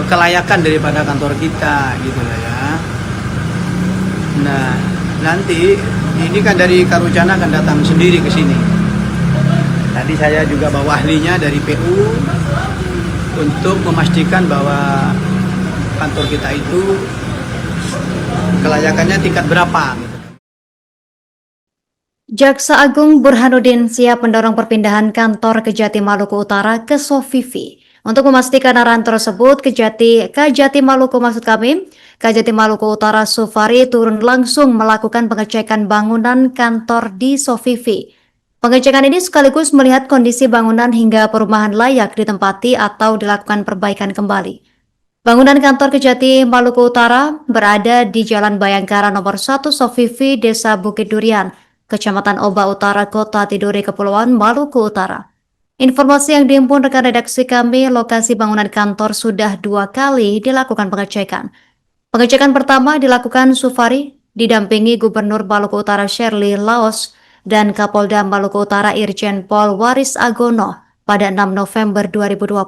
kelayakan daripada kantor kita gitu lah ya. Nah, nanti ini kan dari Karucana akan datang sendiri ke sini. Tadi saya juga bawa ahlinya dari PU untuk memastikan bahwa kantor kita itu kelayakannya tingkat berapa gitu. Jaksa Agung Burhanuddin siap mendorong perpindahan kantor Kejati Maluku Utara ke Sofifi. Untuk memastikan arahan tersebut, Kejati Maluku Kejati Maluku Utara Sufari turun langsung melakukan pengecekan bangunan kantor di Sofifi. Pengecekan ini sekaligus melihat kondisi bangunan hingga perumahan layak ditempati atau dilakukan perbaikan kembali. Bangunan kantor Kejati Maluku Utara berada di Jalan Bayangkara nomor 1 Sofifi, Desa Bukit Durian, Kecamatan Oba Utara, Kota Tidore, Kepulauan Maluku Utara. Informasi yang dihimpun rekan redaksi kami, lokasi bangunan kantor sudah 2 kali dilakukan pengecekan. Pengecekan pertama dilakukan Sufari, didampingi Gubernur Maluku Utara Shirley Laos dan Kapolda Maluku Utara Irjen Pol Waris Agono pada 6 November 2025.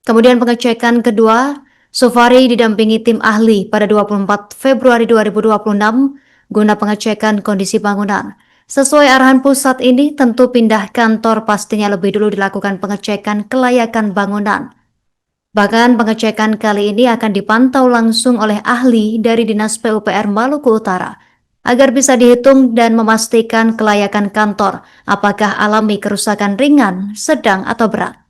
Kemudian pengecekan kedua, Sufari didampingi tim ahli pada 24 Februari 2026 guna pengecekan kondisi bangunan. Sesuai arahan pusat ini, tentu pindah kantor pastinya lebih dulu dilakukan pengecekan kelayakan bangunan. Bahkan pengecekan kali ini akan dipantau langsung oleh ahli dari Dinas PUPR Maluku Utara agar bisa dihitung dan memastikan kelayakan kantor apakah alami kerusakan ringan, sedang, atau berat.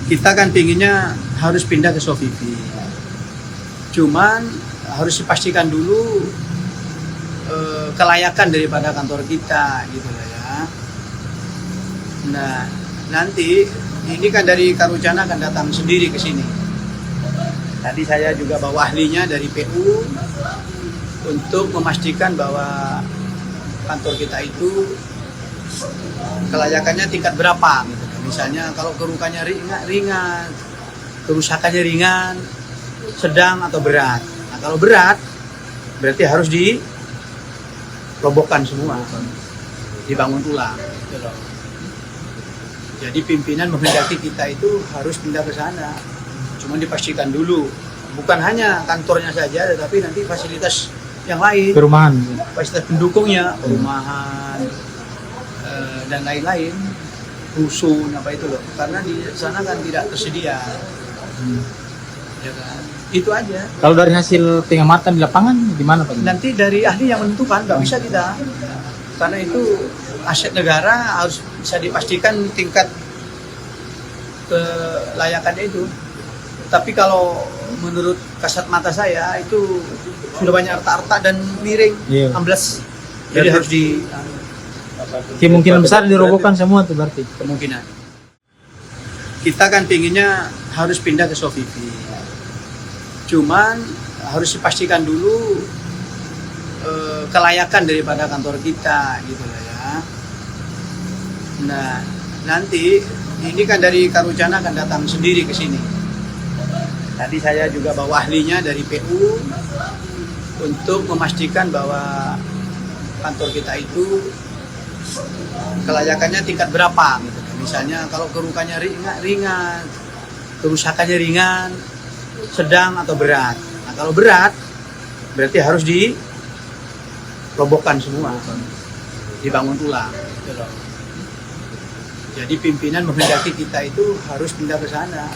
Kita kan pinginnya harus pindah ke Sofifi. Cuman harus dipastikan dulu kelayakan daripada kantor kita gitu lah ya. Nah, nanti ini kan dari Karucana akan datang sendiri ke sini. Tadi saya juga bawa ahlinya dari PU untuk memastikan bahwa kantor kita itu kelayakannya tingkat berapa gitu. Misalnya kalau kerusakannya ringan, kerusakannya ringan, sedang atau berat. Nah, kalau berat berarti harus dirobohkan semua, dibangun ulang. Gitu loh. Jadi pimpinan menghendaki kita itu harus pindah ke sana. Cuma dipastikan dulu, bukan hanya kantornya saja, tetapi nanti fasilitas yang lain, perumahan, fasilitas pendukungnya, perumahan dan lain-lain. Rusun apa itu loh, karena di sana kan tidak tersedia. Ya kan? Itu aja. Kalau dari hasil pengamatan di lapangan gimana Pak? Nanti dari ahli yang menentukan, nggak bisa kita, karena itu aset negara, harus bisa dipastikan tingkat kelayakannya itu. Tapi kalau menurut kasat mata saya itu sudah banyak retak-retak dan miring, ambles. Jadi harus di kemungkinan besar dirobohkan semua tuh berarti. Kemungkinan. Kita kan pinginnya harus pindah ke Sofifi. Cuman harus dipastikan dulu kelayakan daripada kantor kita gitu lah ya. Nah, nanti ini kan dari Karucana akan datang sendiri ke sini. Tadi saya juga bawa ahlinya dari PU untuk memastikan bahwa kantor kita itu kelayakannya tingkat berapa gitu. Misalnya kalau kerusakannya ringan, kerusakannya ringan, sedang atau berat. Nah, kalau berat berarti harus dirobohkan semua, dibangun ulang gitu loh. Jadi pimpinan menghendaki kita itu harus pindah ke sana.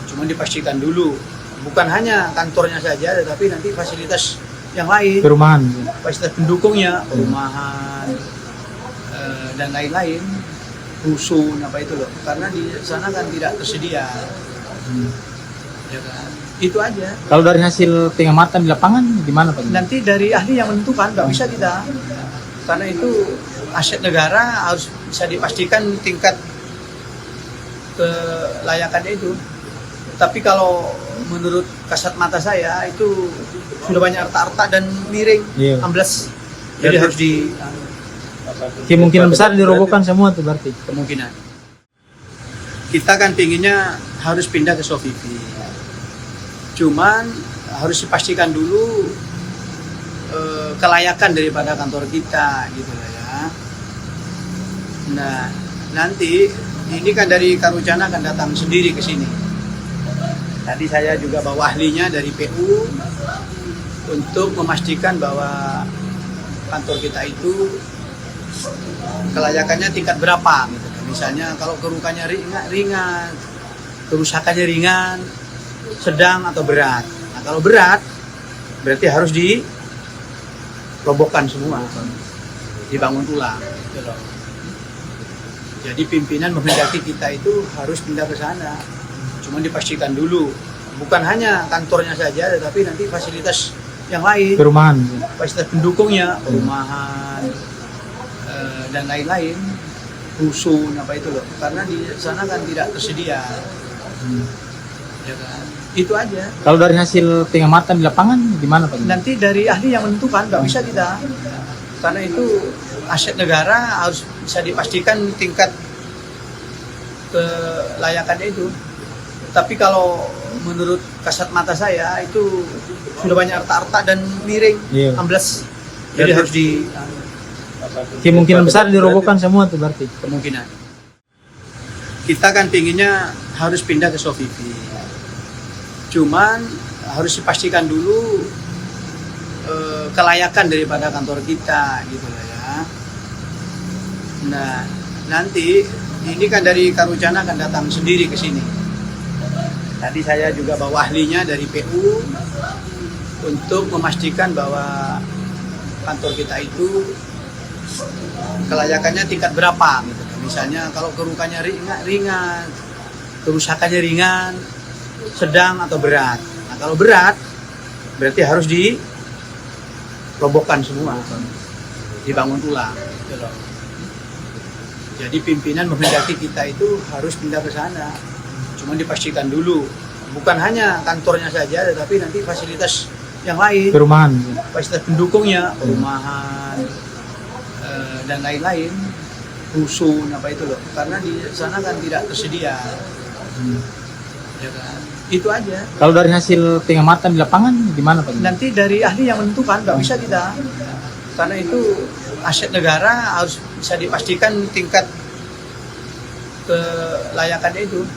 Cuma dipastikan dulu, bukan hanya kantornya saja, tetapi nanti fasilitas yang lain, perumahan, fasilitas pendukungnya, perumahan dan lain-lain, rusun apa itu loh, karena di sana kan tidak tersedia. Ya kan? Itu aja. Kalau dari hasil pengamatan di lapangan gimana Pak? Nanti dari ahli yang menentukan, nggak bisa kita, karena itu aset negara, harus bisa dipastikan tingkat kelayakannya itu. Tapi kalau menurut kasat mata saya itu sudah banyak retak-retak dan miring, ambles. Jadi harus di kemungkinan besar dirobohkan semua tuh berarti. Kemungkinan. Kita kan pinginnya harus pindah ke Sofifi. Cuman harus dipastikan dulu kelayakan daripada kantor kita gitu lah ya. Nah, nanti ini kan dari Karucana akan datang sendiri ke sini. Tadi saya juga bawa ahlinya dari PU untuk memastikan bahwa kantor kita itu kelayakannya tingkat berapa gitu. Misalnya kalau kerusakannya ringan, kerusakannya ringan, sedang atau berat. Nah, kalau berat berarti harus dirobohkan semua, dibangun ulang gitu loh. Jadi pimpinan menghendaki kita itu harus pindah ke sana. Cuma dipastikan dulu, bukan hanya kantornya saja, tetapi nanti fasilitas yang lain, Perumahan. fasilitas pendukungnya, perumahan dan lain-lain, rusun apa itu loh. Karena di sana kan tidak tersedia, ya kan? Itu aja. Kalau dari hasil pengamatan di lapangan gimana Pak? Nanti dari ahli yang menentukan, nggak bisa kita. Karena itu aset negara harus bisa dipastikan tingkat kelayakannya itu. Tapi kalau menurut kasat mata saya itu sudah banyak retak-retak dan miring, Iya. ambles. Jadi harus di Kemungkinan besar dirobohkan semua tuh berarti. kemungkinan. Kita kan pinginnya harus pindah ke Sofifi. Cuman harus dipastikan dulu kelayakan daripada kantor kita gitu lah ya. Nah, nanti ini kan dari Karucana akan datang sendiri ke sini. Tadi saya juga bawa ahlinya dari PU untuk memastikan bahwa kantor kita itu kelayakannya tingkat berapa gitu. Misalnya kalau kerusakannya ringan, kerusakannya ringan, sedang atau berat. Nah, kalau berat berarti harus dirobohkan semua, dibangun ulang gitu loh. Jadi pimpinan menghendaki kita itu harus pindah ke sana. Cuma dipastikan dulu, bukan hanya kantornya saja, tetapi nanti fasilitas yang lain, Perumahan. fasilitas pendukungnya, perumahan dan lain-lain, rusun apa itu loh. Karena di sana kan tidak tersedia, ya kan? Itu aja. Kalau dari hasil pengamatan di lapangan gimana Pak? Nanti dari ahli yang menentukan, nggak bisa kita. Karena itu aset negara harus bisa dipastikan tingkat kelayakannya itu.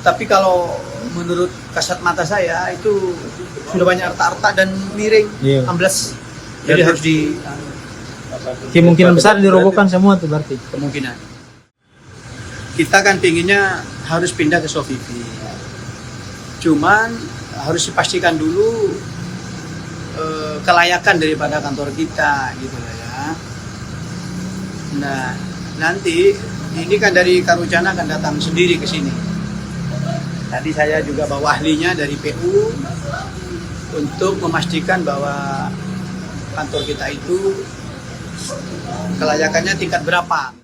Tapi kalau menurut kasat mata saya itu sudah banyak retak-retak dan miring, Iya. ambles. Jadi harus di Kemungkinan besar dirobohkan semua tuh berarti. kemungkinan. Kita kan pinginnya harus pindah ke Sofifi. Cuman harus dipastikan dulu kelayakan daripada kantor kita gitu lah ya. Nah, nanti ini kan dari Karucana akan datang sendiri ke sini. Tadi saya juga bawa ahlinya dari PU untuk memastikan bahwa kantor kita itu kelayakannya tingkat berapa.